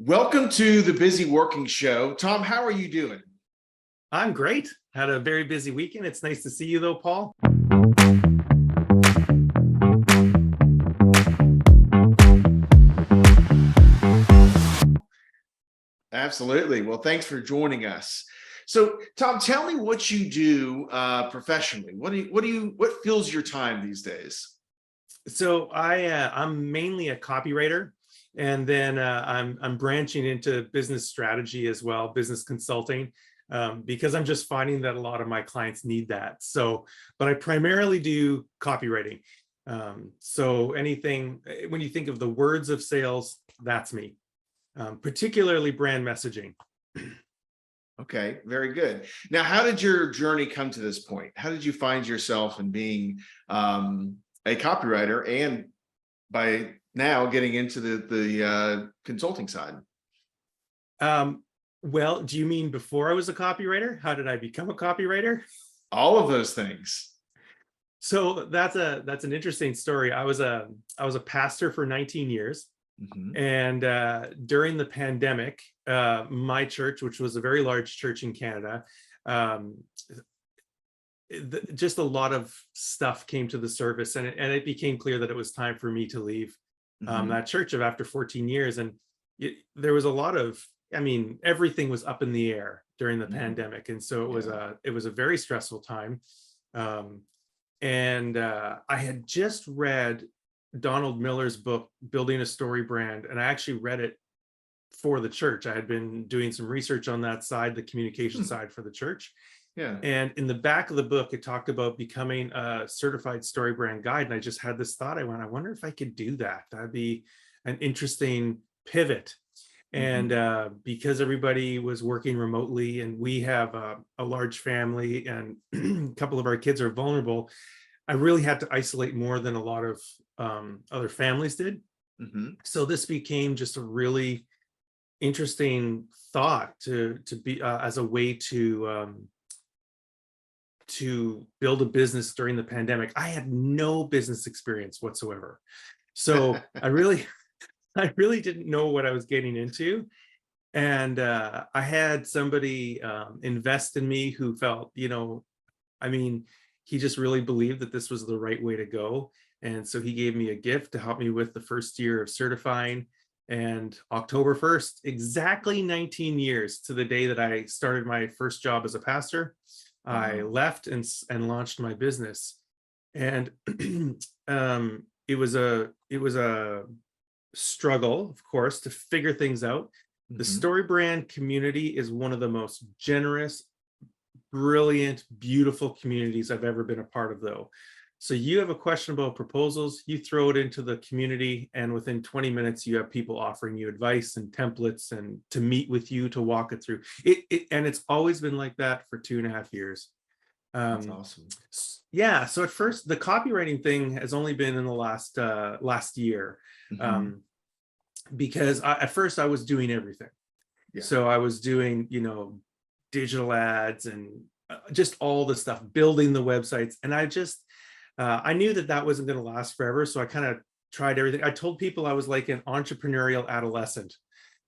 Welcome to the Busy Working Show. Thom, how are you doing? I'm great. Had a very busy weekend. It's nice to see you though, Paul. Absolutely. Well, thanks for joining us. So, Thom, tell me what you do professionally. What fills your time these days? So I'm mainly a copywriter, and then I'm branching into business strategy as well, business consulting, because I'm just finding that a lot of my clients need that. So, but I primarily do copywriting. So anything when you think of the words of sales, that's me. Particularly brand messaging. Okay, very good. Now, how did your journey come to this point? How did you find yourself in being a copywriter and by now getting into the consulting side? Well, do you mean before I was a copywriter? How did I become a copywriter? All of those things. So that's an interesting story. I was a pastor for 19 years. Mhm. And during the pandemic, my church, which was a very large church in Canada, just a lot of stuff came to the surface, and it became clear that it was time for me to leave Mhm. that church after 14 years. And there was a lot of, everything was up in the air during the Mhm. pandemic, and so Yeah. it was a very stressful time. And I had just read Donald Miller's book, Building a Story Brand, and I actually read it for the church. I had been doing some research on that side, the communication Hmm. side for the church. Yeah. And in the back of the book, it talked about becoming a certified story brand guide. And I just had this thought. I wonder if I could do that. That'd be an interesting pivot. And Mhm. because everybody was working remotely and we have a large family and a couple of our kids are vulnerable, I really had to isolate more than a lot of other families did. Mhm. So this became just a really interesting thought to be as a way to build a business during the pandemic. I had no business experience whatsoever, so I really didn't know what I was getting into. And I had somebody invest in me who felt, I mean, he just really believed that this was the right way to go. And so he gave me a gift to help me with the first year of certifying. And October 1st, exactly 19 years to the day that I started my first job as a pastor, I Wow. left and launched my business. And it was a struggle, of course, to figure things out. The Mhm. story brand community is one of the most generous, brilliant, beautiful communities I've ever been a part of, though. So you have a question about proposals, you throw it into the community, and within 20 minutes, you have people offering you advice and templates and to meet with you to walk it through. And it's always been like that for 2.5 years. That's Um, awesome. yeah. So at first, the copywriting thing has only been in the last year, Mhm. um, because at first I was doing everything. Yeah. So I was doing, digital ads and just all the stuff, building the websites. And I knew that that wasn't going to last forever. So I kind of tried everything. I told people I was like an entrepreneurial adolescent.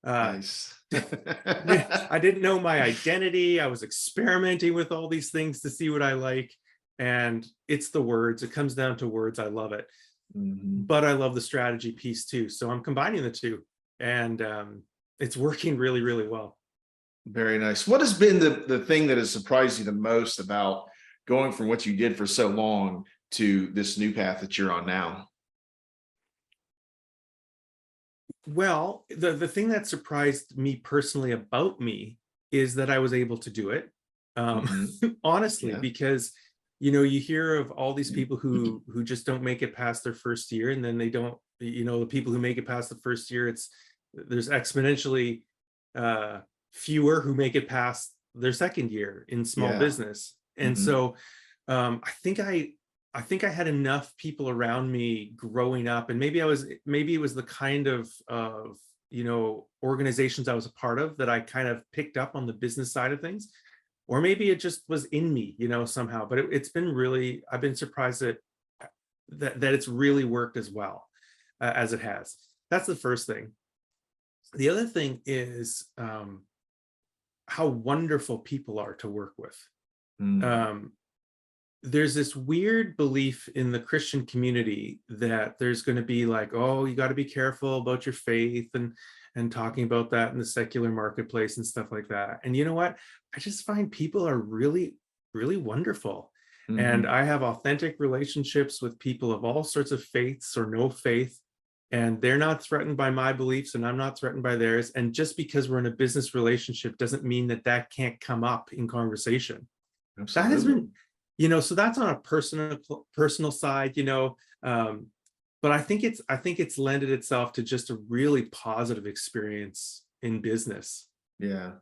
Uh, Nice. I didn't know my identity. I was experimenting with all these things to see what I like. And it's the words. It comes down to words. I love it. Mhm. But I love the strategy piece too. So I'm combining the two. And it's working really, really well. Very nice. What has been the thing that has surprised you the most about going from what you did for so long to this new path that you're on now? Well, the thing that surprised me personally about me is that I was able to do it. Mhm. Honestly, Yeah. because you hear of all these people who just don't make it past their first year, and then they don't, the people who make it past the first year, there's exponentially uh, fewer who make it past their second year in small Yeah. business. And Mhm. so I think I had enough people around me growing up, and maybe it was the kind of organizations I was a part of that I kind of picked up on the business side of things, or maybe it just was in me, somehow. But it's been really, I've been surprised that it's really worked as well as it has. That's the first thing. The other thing is how wonderful people are to work with. Mm, Um, there's this weird belief in the Christian community that there's going to be like, oh, you got to be careful about your faith and talking about that in the secular marketplace and stuff like that. And you know what? I just find people are really, really wonderful. And mhm. I have authentic relationships with people of all sorts of faiths or no faith. And they're not threatened by my beliefs, and I'm not threatened by theirs. And just because we're in a business relationship doesn't mean that that can't come up in conversation. That has Absolutely. been, so that's on a personal side, but I think it's lended itself to just a really positive experience in business. Yeah.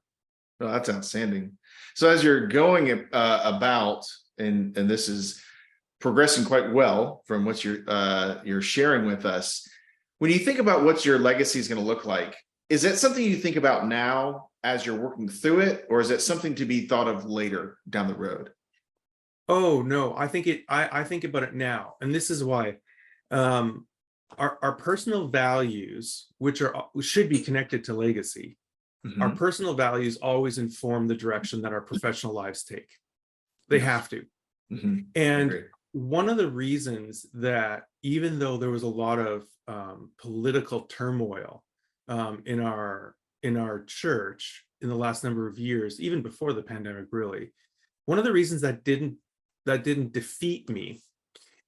Oh, that's outstanding. So as you're going about, and this is progressing quite well from what you're sharing with us. When you think about what your legacy is going to look like, is that something you think about now as you're working through it, or is it something to be thought of later down the road? Oh no, I think about it now, and this is why. um our personal values, which should be connected to legacy, our Hmm. personal values always inform the direction that our professional lives take. They Yes. have to. Hmm. I And agree. one of the reasons that, even though there was a lot of political turmoil in our church in the last number of years, even before the pandemic, really, one of the reasons that didn't defeat me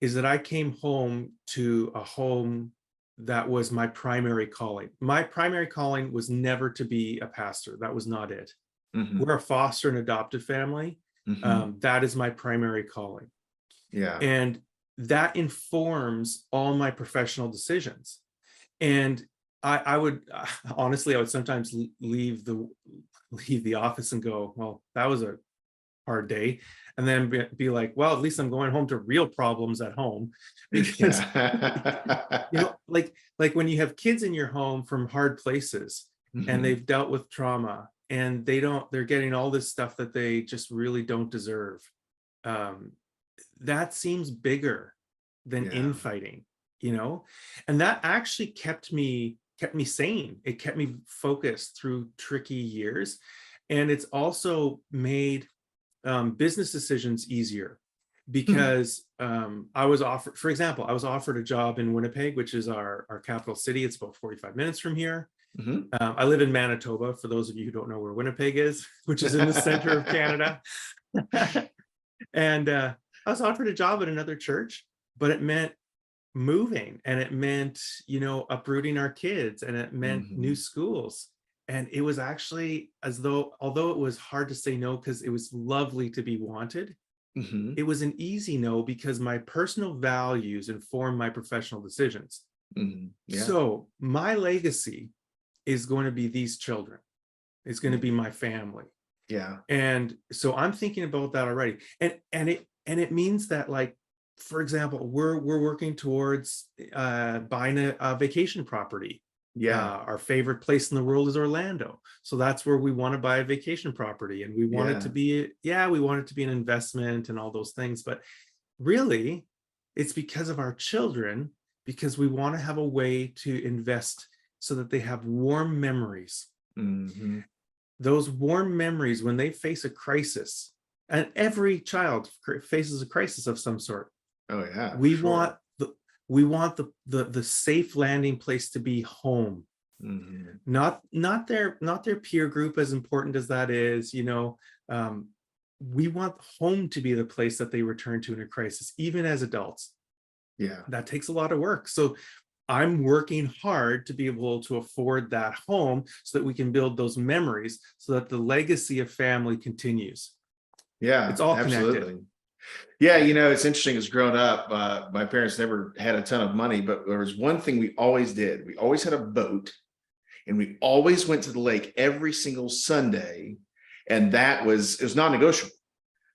is that I came home to a home that was my primary calling. My primary calling was never to be a pastor. That was not it. Hmm. We're a foster and adoptive family. Hmm. That is my primary calling. Yeah. And that informs all my professional decisions. And I would honestly, I would sometimes leave the office and go, well, that was a hard day, and then be like, well, at least I'm going home to real problems at home. Because Yeah. like when you have kids in your home from hard places, and Hmm. they've dealt with trauma, and they're getting all this stuff that they just really don't deserve. um that seems bigger than Yeah. infighting, you know and that actually kept me sane. It kept me focused through tricky years, and it's also made business decisions easier, Hmm. because I was offered, for example, I was offered a job in Winnipeg, which is our capital city. It's about 45 minutes from here. Hmm. I live in Manitoba, for those of you who don't know where Winnipeg is, which is in the center of Canada. And I was offered a job at another church, but it meant moving, and it meant, uprooting our kids, and it meant new Hmm. schools. And it was actually, as though, although it was hard to say no because it was lovely to be wanted, Hmm. it was an easy no because my personal values inform my professional decisions. Hmm. Yeah. So my legacy is going to be these children. It's going to be my family. Yeah. And so I'm thinking about that already. And it means that, like, for example, we're working towards buying a vacation property. Yeah. Our favorite place in the world is Orlando, so that's where we want to buy a vacation property. And we want it to Yeah. be, yeah, we want it to be an investment and all those things. But really, it's because of our children, because we want to have a way to invest so that they have warm memories. Hmm. Those warm memories when they face a crisis, and every child faces a crisis of some sort. Oh yeah, for we sure. want the we want the safe landing place to be home, Hmm. not their peer group, as important as that is. um, we want home to be the place that they return to in a crisis, even as adults. Yeah. That takes a lot of work. So I'm working hard to be able to afford that home so that we can build those memories, so that the legacy of family continues. It's Yeah, all connected. absolutely. Yeah, it's interesting. As growing up, my parents never had a ton of money, but there was one thing we always did. We always had a boat, and we always went to the lake every single Sunday, and it was non-negotiable.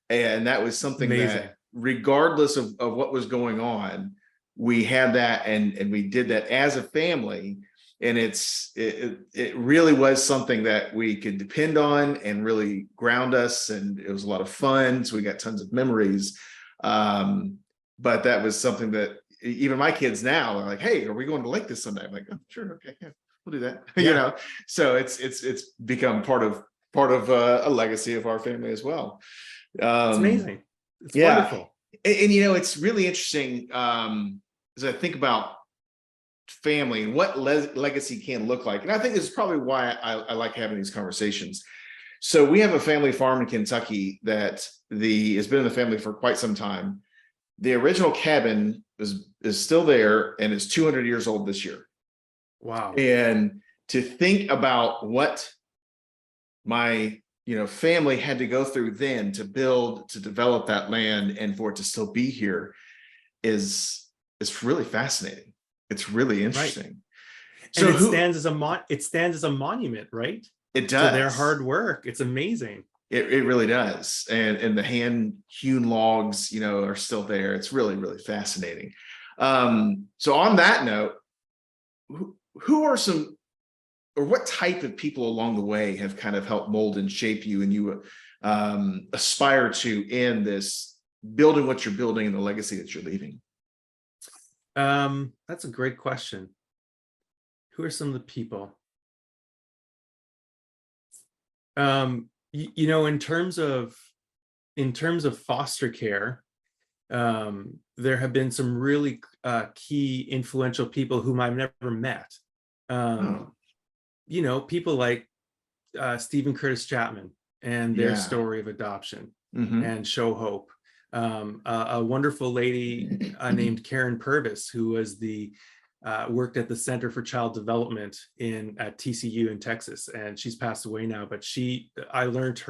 And that was It's something amazing. that, regardless of what was going on, we had that, and we did that as a family. And it really was something that we could depend on and really ground us. And it was a lot of fun. So we got tons of memories. Um, but that was something that even my kids now are like, hey, are we going to lake this Sunday? I'm like, oh, sure, okay, yeah. we'll do that. Yeah. So it's become part of a legacy of our family as well. It's amazing. It's Yeah. wonderful. And it's really interesting, as I think about family and what legacy can look like. And I think this is probably why I like having these conversations. So we have a family farm in Kentucky that has been in the family for quite some time. The original cabin is still there and is 200 years old this year. Wow. And to think about what my family had to go through then to develop that land and for it to still be here is really fascinating. It's really Right. interesting. And So it stands as a monument, right? it To their does. hard work. It's amazing. It really does. And the hand hewn logs, are still there. It's really, really fascinating. So on that note, who are some, or what type of people along the way have kind of helped mold and shape you, and you aspire to in this building what you're building and the legacy that you're leaving? That's a great question. Who are some of the people? In terms of foster care, there have been some really key influential people whom I've never met. People like Stephen Curtis Chapman and their Yeah. story of adoption Mm-hmm. and show hope. A wonderful lady named Karen Purvis, who was worked at the Center for Child Development at TCU in Texas, and she's passed away now. But I learned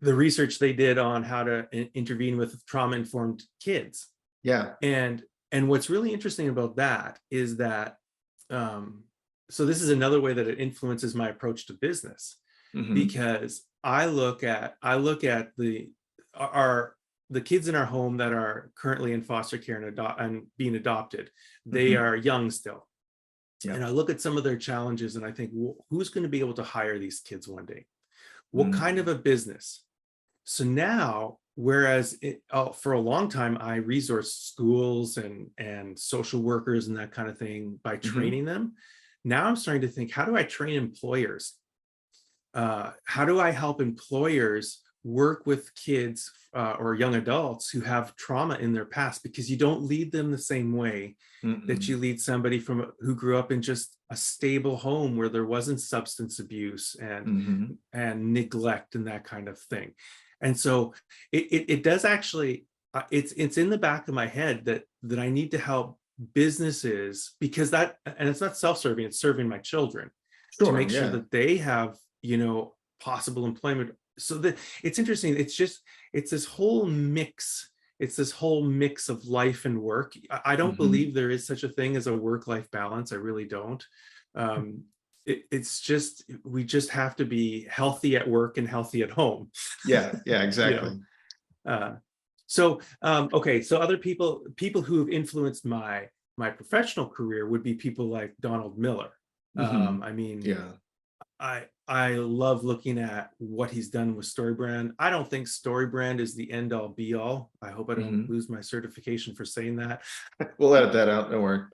the research they did on how to intervene with trauma-informed kids. Yeah. And what's really interesting about that is that, so this is another way that it influences my approach to business, because I look at the kids in our home that are currently in foster care and being adopted. They are young still. Yeah. And I look at some of their challenges and I think, well, who's going to be able to hire these kids one day? What kind of a business? So now, whereas for a long time, I resourced schools and social workers and that kind of thing by training them. Now I'm starting to think, how do I train employers? How do I help employers work with kids or young adults who have trauma in their past? Because you don't lead them the same way that you lead somebody who grew up in just a stable home where there wasn't substance abuse and neglect and that kind of thing. And so it does actually, it's in the back of my head that I need to help businesses, because and it's not self-serving, it's serving my children, to make sure that they have possible employment. So that it's interesting. It's this whole mix. It's this whole mix of life and work. I don't believe there is such a thing as a work-life balance. I really don't. It's just, we just have to be healthy at work and healthy at home. Yeah, exactly. So other people who have influenced my professional career would be people like Donald Miller. I love looking at what he's done with StoryBrand. I don't think StoryBrand is the end all be all. I hope I don't lose my certification for saying that. We'll edit that out. Don't worry.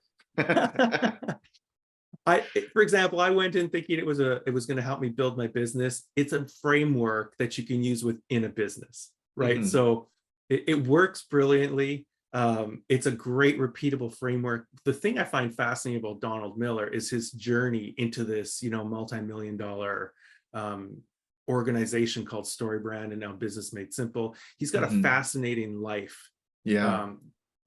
For example, I went in thinking it was going to help me build my business. It's a framework that you can use within a business, right? So it works brilliantly. It's a great repeatable framework. The thing I find fascinating about Donald Miller is his journey into this, multi-million-dollar organization called StoryBrand, and now Business Made Simple. He's got a fascinating life.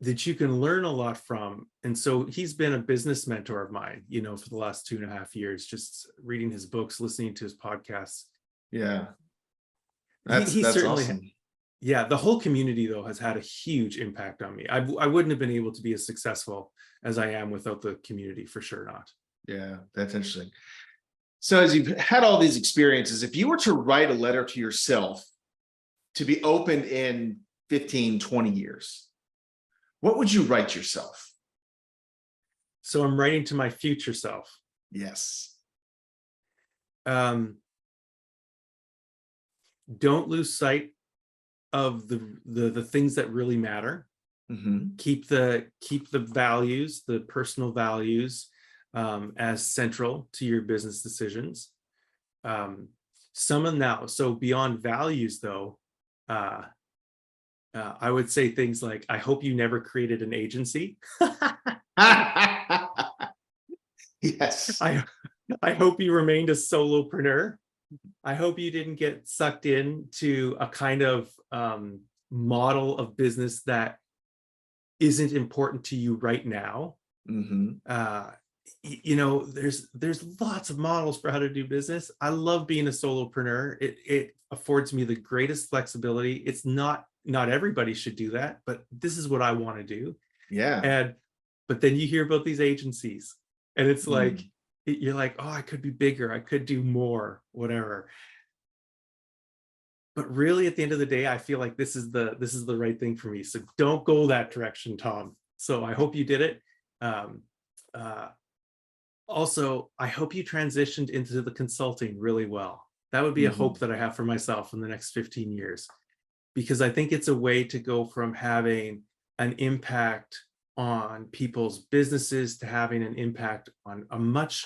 That you can learn a lot from. And so he's been a business mentor of mine, for the last 2.5 years, just reading his books, listening to his podcasts. Yeah. That's certainly awesome. Yeah, the whole community, though, has had a huge impact on me. I wouldn't have been able to be as successful as I am without the community, for sure not. Yeah, that's interesting. So as you've had all these experiences, if you were to write a letter to yourself to be opened in 15, 20 years, what would you write yourself? So I'm writing to my future self. Yes. Don't lose sight of the things that really matter. Keep the values, the personal values, as central to your business decisions. Some of now, so beyond values though, uh, I would say things like, I hope you never created an agency. Yes. I I hope you remained a solopreneur. I hope you didn't get sucked into a kind of model of business that isn't important to you right now. Hmm. Uh, there's lots of models for how to do business. I love being a solopreneur. It affords me the greatest flexibility. It's not everybody should do that, but this is what I want to do. Yeah. And but then you hear about these agencies, and it's like Mm. you're like, oh, I could be bigger, I could do more, whatever. But really, at the end of the day, I feel like this is the right thing for me. So don't go that direction, Tom. So I hope you did it. Um, uh, Also, I hope you transitioned into the consulting really well. That would be a hope Hmm. that I have for myself in the next 15 years, because I think it's a way to go from having an impact on people's businesses to having an impact on a much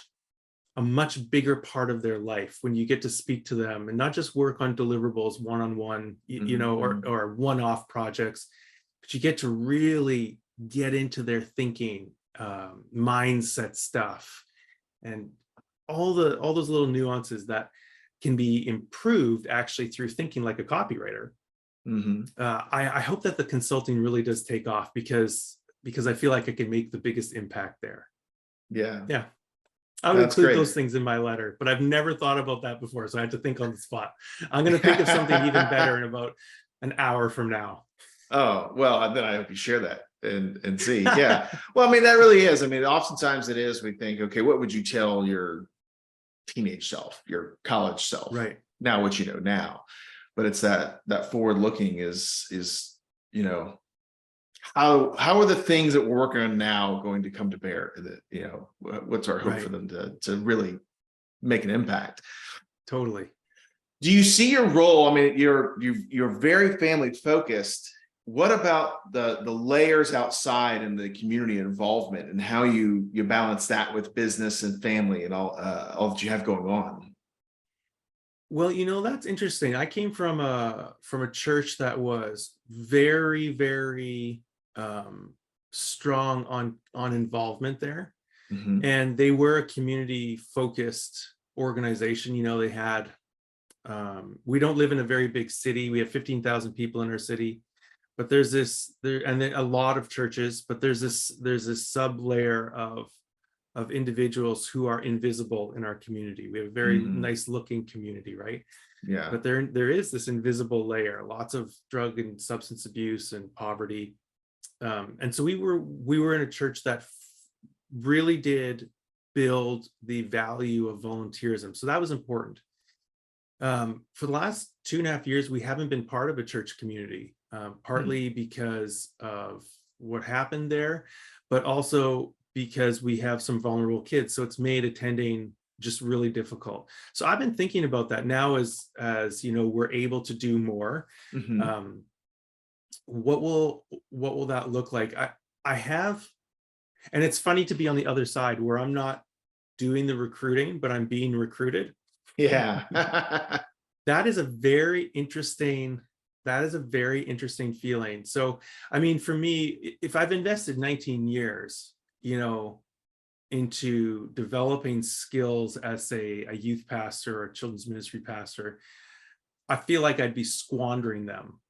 bigger part of their life when you get to speak to them and not just work on deliverables one-on-one, Hmm. or one-off projects, but you get to really get into their thinking, mindset stuff, and all those little nuances that can be improved actually through thinking like a copywriter. Hmm. I hope that the consulting really does take off, because I feel like I can make the biggest impact there. Yeah. Yeah, I would That's include great. those things in my letter, but I've never thought about that before, so I had to think on the spot. I'm going to think of something even better in about an hour from now. Oh, well, then I hope you share that and see. Yeah. Well, I mean, that really is. I mean, oftentimes it is. We think, okay, what would you tell your teenage self, your college self? Right, Now, what you know now, but it's that forward looking is you know how are the things that we're working on now going to come to bear? That what's our hope for right, them to really make an impact? totally. Do you see your role? I mean, you're very family focused. What about the layers outside and the community involvement and how you balance that with business and family and all that you have going on? Well, that's interesting. I came from a church that was very, very strong on involvement there, Hmm. and they were a community focused organization. They had we don't live in a very big city. We have 15,000 people in our city, but and then a lot of churches, but there's this sub layer of individuals who are invisible in our community. We have a very Hmm. nice looking community, right? Yeah. But there is this invisible layer, lots of drug and substance abuse and poverty. And so we were in a church that really did build the value of volunteerism. So that was important. For the last 2.5 years, we haven't been part of a church community, Hmm. partly because of what happened there, but also because we have some vulnerable kids. So it's made attending just really difficult. So I've been thinking about that now, as we're able to do more. Hmm. Um, what will that look like? I have, and it's funny to be on the other side where I'm not doing the recruiting, but I'm being recruited. Yeah. That is a very interesting feeling. So, I mean, for me, if I've invested 19 years, into developing skills as a youth pastor or a children's ministry pastor, I feel like I'd be squandering them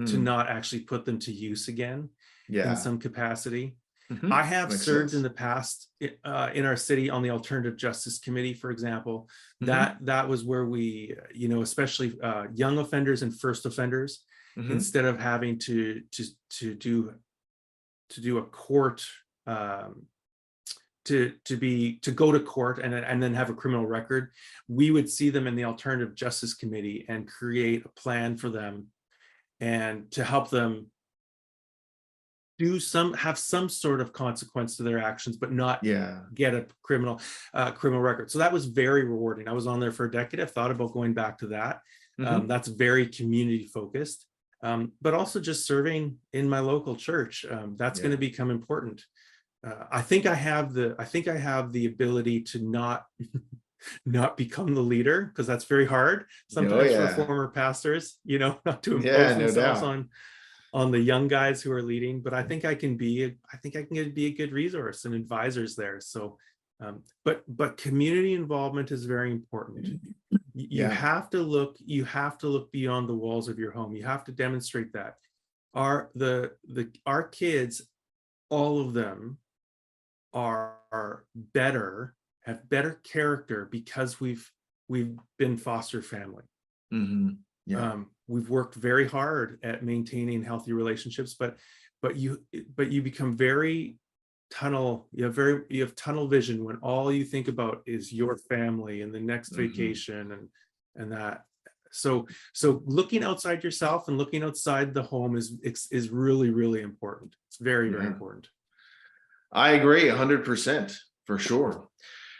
to Hmm. not actually put them to use again in Yeah. some capacity. Hmm. I have Makes served in sense. the past in our city on the Alternative Justice Committee, for example. Hmm. That was where we, especially young offenders and first offenders, Hmm. instead of having to do a court, um, to go to court and then have a criminal record, we would see them in the Alternative Justice Committee and create a plan for them and to help them have some sort of consequence to their actions, but not Yeah. get a criminal record. So that was very rewarding. I was on there for a decade. I've thought about going back to that. Hmm. That's very community focused, but also just serving in my local church. That's going to Yeah. become important. I think I have the ability to not not become the leader, because that's very hard Oh sometimes for yeah. former pastors, not to Yeah, impose no themselves doubt. on the young guys who are leading. But I think I can be a good resource and advisors there. So but community involvement is very important. You Yeah. have to look beyond the walls of your home. You have to demonstrate that our kids, all of them, are better, have better character, because we've been foster family. Hmm. Yeah. We've worked very hard at maintaining healthy relationships, but you become very you have tunnel vision when all you think about is your family and the next Hmm. vacation, and that. So looking outside yourself and looking outside the home is really, really important. It's very, very Yeah. important. I agree 100% for sure.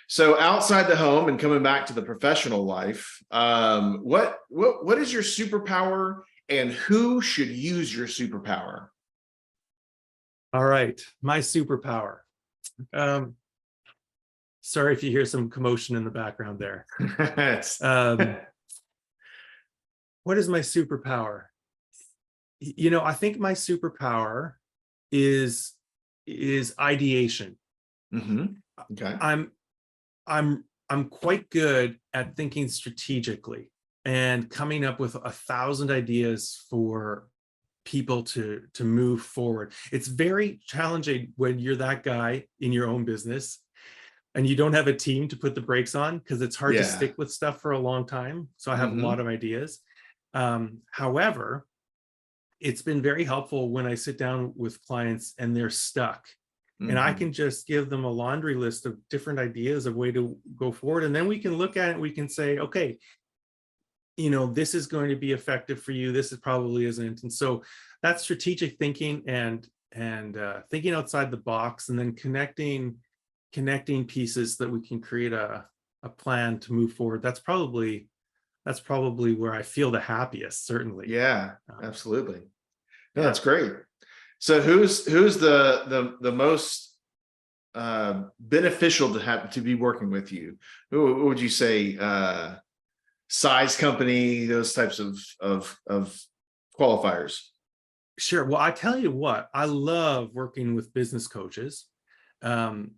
So outside the home and coming back to the professional life, what is your superpower, and who should use your superpower? All right, my superpower. Um, Sorry if you hear some commotion in the background there. It's- Um, what is my superpower? I think my superpower is ideation. Mhm. Okay. I'm I'm quite good at thinking strategically and coming up with 1,000 ideas for people to move forward. It's very challenging when you're that guy in your own business and you don't have a team to put the brakes on, because it's hard to Yeah. stick with stuff for a long time. So I have a lot Hmm. of ideas. However, it's been very helpful when I sit down with clients and they're stuck, and I Hmm. can just give them a laundry list of different ideas of way to go forward. And then we can look at it, we can say, okay, this is going to be effective for you. This is probably isn't. And so that's strategic thinking, and thinking outside the box, and then connecting pieces that we can create a plan to move forward. That's probably where I feel the happiest, certainly. Yeah, Um, absolutely. No, yeah. that's great. So who's the most beneficial to have to be working with you? Who would you say, size company, those types of qualifiers? Sure. Well, I tell you what, I love working with business coaches. Um,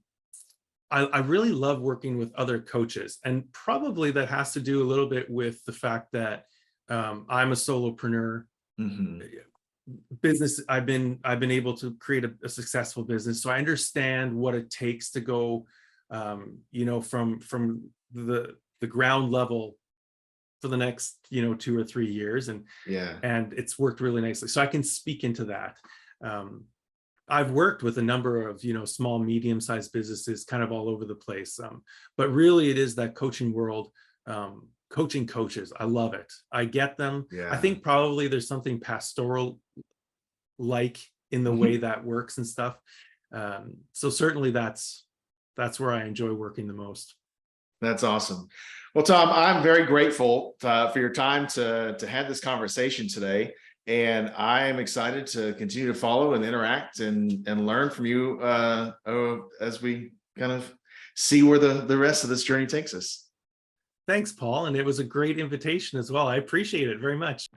I really love working with other coaches, and probably that has to do a little bit with the fact that I'm a solopreneur. Hmm. Business, I've been able to create a successful business, so I understand what it takes to go, from the ground level for the next 2 or 3 years, and Yeah. and it's worked really nicely. So I can speak into that. Um, I've worked with a number of small, medium-sized businesses, kind of all over the place. But really, it is that coaching world, coaching coaches. I love it. I get them. I Yeah. think probably there's something pastoral like in the way Mhm. that works and stuff. So certainly that's where I enjoy working the most. That's awesome. Well, Tom, I'm very grateful for your time to have this conversation today, and I am excited to continue to follow and interact and learn from you as we kind of see where the rest of this journey takes us. Thanks, Paul, and it was a great invitation as well. I appreciate it very much.